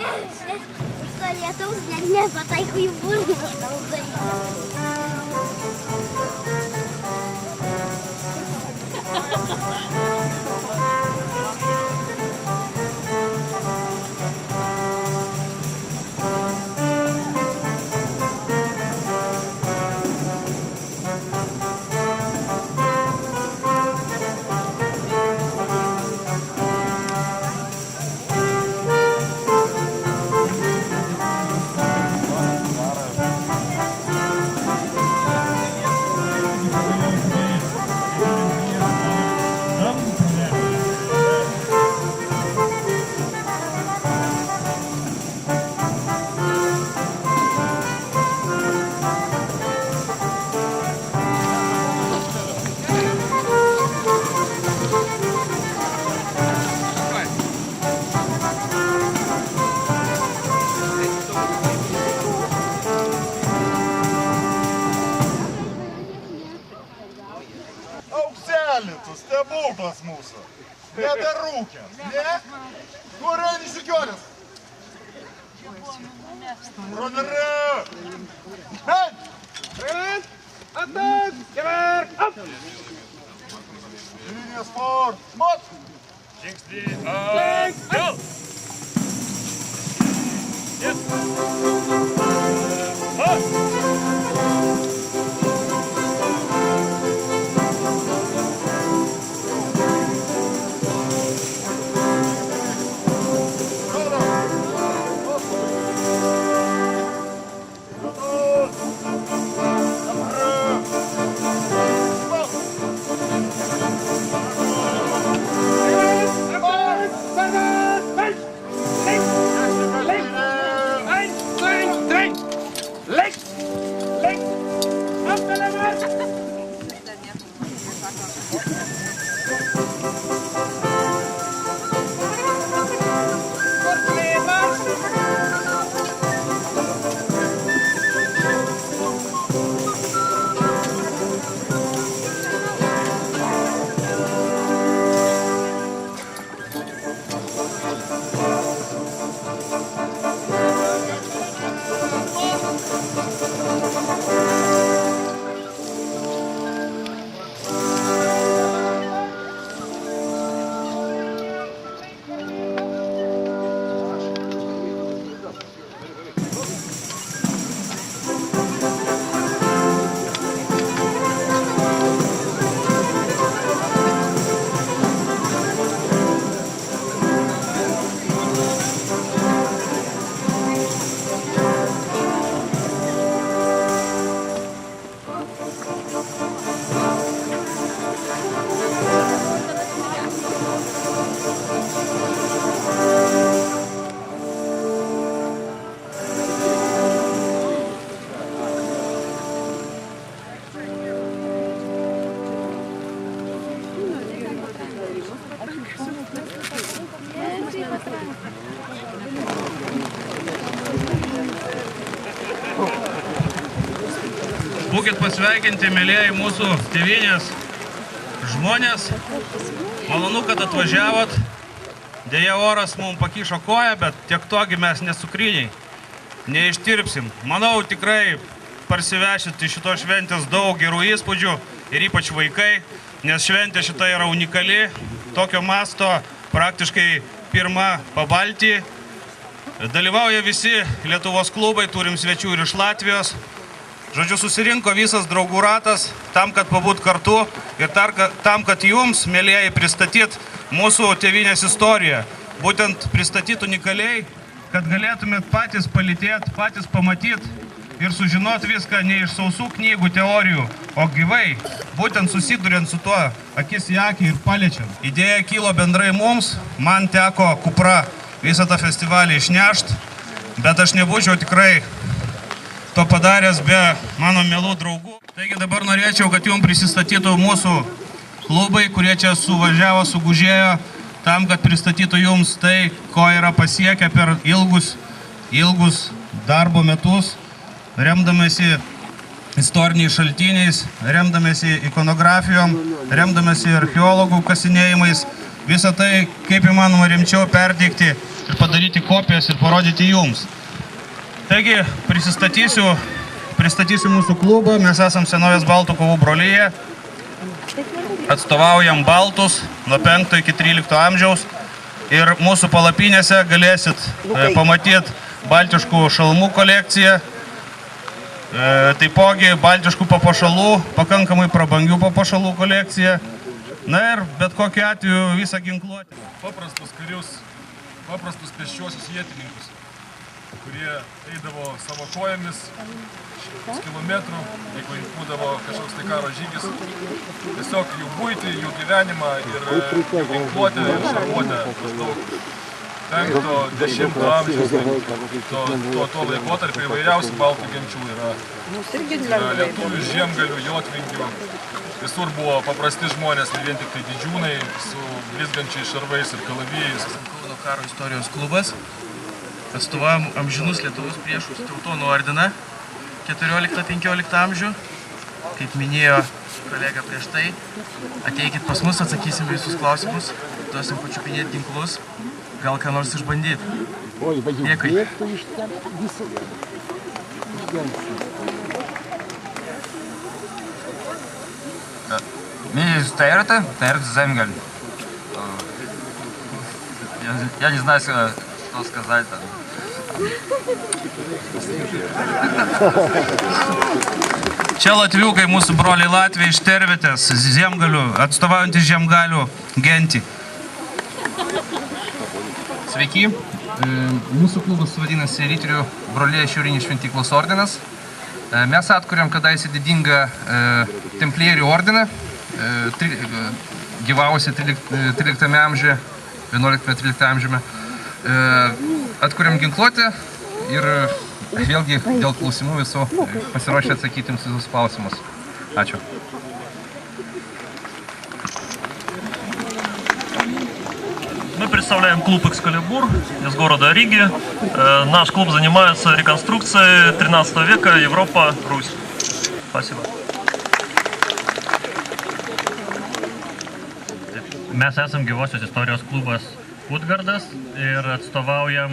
Iš lietaus net nepataiko į burną. Stebuklas mūsų. Nedarūkęs, ne? Kur eini išsikiolis? Rodere! Hei! Reit! Attak! Geverk! Up! Linijas fort! Mat! Žingsnį atgal! Būkit pasveikinti, mėlieji mūsų tėvynės žmonės. Malonu, kad atvažiavot. Deja, oras mums pakišo koją, bet tiek togi mes nesukryniai. Neištirpsim. Manau, tikrai parsivešit iš šitos šventės daug gerų įspūdžių ir ypač vaikai, nes šventė šita yra unikali. Tokio masto praktiškai pirma Pabaltį. Dalyvauja visi Lietuvos klubai, turim svečių ir iš Latvijos. Žodžiu, susirinko visas draugų ratas tam, kad pabūt kartu ir tam, kad jums, mėlieji, pristatyt mūsų tėvynės istoriją. Būtent pristatyt unikaliai, kad galėtumėt patys palytėt, patys pamatyt ir sužinot viską ne iš sausų knygų teorijų, o gyvai, būtent susiduriant su tuo akis į akį ir paliečiant. Idėja kilo bendrai mums, man teko Kupra visą tą festivalį išnešt, bet aš nebūčiau tikrai to padaręs be mano mielų draugų. Taigi dabar norėčiau, kad jums prisistatytų mūsų klubai, kurie čia suvažiavo, sugužėjo, tam, kad pristatytų jums tai, ko yra pasiekę per ilgus darbo metus, remdamėsi istoriniais šaltiniais, remdamėsi ikonografijom, remdamėsi archeologų kasinėjimais. Visą tai, kaip įmanoma rimčiau perteikti ir padaryti kopijas ir parodyti jums. Taigi, pristatysiu mūsų klubą. Mes esam Senovės baltų kovų brolyje. Atstovaujam baltus nuo 5 iki 13 amžiaus. Ir mūsų palapinėse galėsit pamatyti baltiškų šalmų kolekciją. Taipogi baltiškų papuošalų, pakankamai prabangių papuošalų kolekcija. Na ir bet kokiu atveju visą ginkluotę. Paprastus karius, paprastus pėsčiuosius ietininkus, kurie eidavo savo kojomis 100 kilometrų, jeigu būdavo kažkoks tai karo žygis. Tiesiog jų buitį, jų gyvenimą ir jų ginkluotę ir šarvuotę maždaug 5-10 amžiaus tuo laikotarpiu įvairiausių baltų genčių yra lietuvių, žiemgalių, jotvingių. Visur buvo paprasti žmonės, ne vien tik tai didžiūnai su blizgančiais šarvais ir kalavijais. Kauno karo istorijos klubas. Atstovaujam amžinus Lietuvos priešus Teutonų ordiną 14-15 amžių. Kaip minėjo kolega prieš tai, ateikit pas mus, atsakysim visus klausimus, duosim pačiupinėti ginklus, gal ką nors išbandyti. Dėkui. Меня из Тайрата Земгаль. Я не знаю, что сказать. Čia latviukai, mūsų broliai Latviai iš Tervetės, Zemgalių, atstovaujantys Žemgalių gentį. Sveiki, mūsų klubas vadinasi Riterių brolija Šiaurinės šventyklos ordinas. Mes atkuriam kadaise didingą templierių ordiną, gyvavusi 13 amžiuje, 11-13 amžiuje. Atkuriam ginkluotę ir vėlgi dėl klausimų visų pasiruošę atsakyti jums visus klausimus. Ačiū. Мы представляем клуб «Экскалибур» из города Риги. Наш клуб занимается реконструкцией 13 века, Европа, Русь. Спасибо. Mes esam gyvosios istorijos klubas Utgardas ir atstovaujam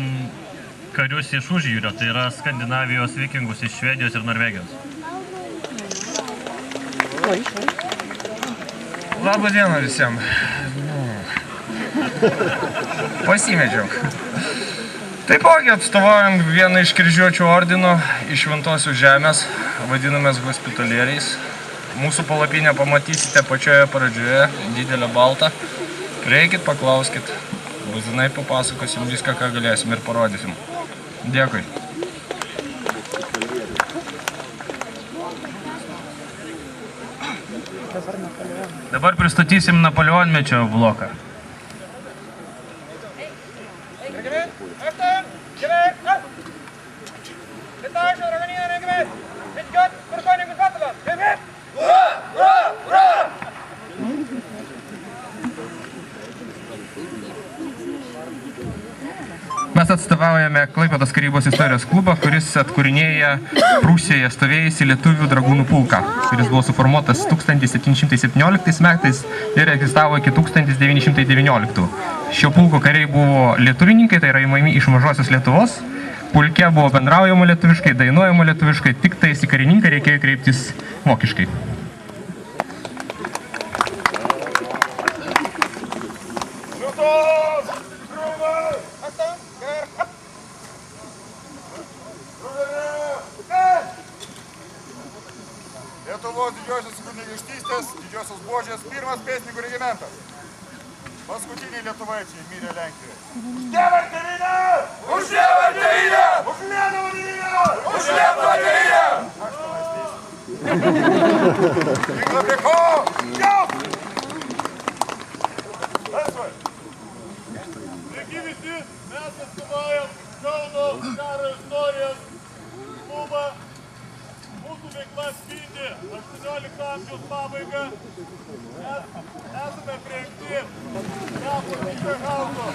karius iš Užjūrio, tai yra Skandinavijos vikingus iš Švedijos ir Norvegijos. Labą dieną visiems. Pasimečiau. Taipogi atstovaujam vieną iš kryžiuočių ordino iš Šventosios žemės, vadinamės hospitalieriais. Mūsų palapinę pamatysite pačioje pradžioje, didelę baltą. Prieikit, paklauskit, būtinai papasakosim viską, ką galėsim ir parodysim. Dėkui. Dabar pristatysim Napoleonmečio bloką. Mes atstovaujame Klaipėdos karybos istorijos klubą, kuris atkūrinėja Prūsijoje stovėjusį lietuvių dragūnų pulką, kuris buvo suformuotas 1717 metais ir egzistavo iki 1919. Šio pulko kariai buvo lietuvininkai, tai yra įmami iš mažosios Lietuvos. Pulke buvo bendraujama lietuviškai, dainuojama lietuviškai, tik tais į karininką reikėjo kreiptis vokiškai. Lietuvos didžiosios kunigaikštystės, didžiosios buožės, pirmas pėstininkų regimentas. Paskutiniai lietuvaičiai mirė Lenkijoje. Už Dievą ir tėvynę! Už Dievą ir tėvynę! Už Lietuvą tėvynę! Už Lietuvą tėvynę! Aš tenais teisiu. Ginklą prie ko? Jauk! Laisvai! Sveiki visi, mes atstovaujam Kauno karo istorijos klubą. Mūsų veikla atspindi 18 amžiaus pabaigą. Mes esame priimti Japo Hauso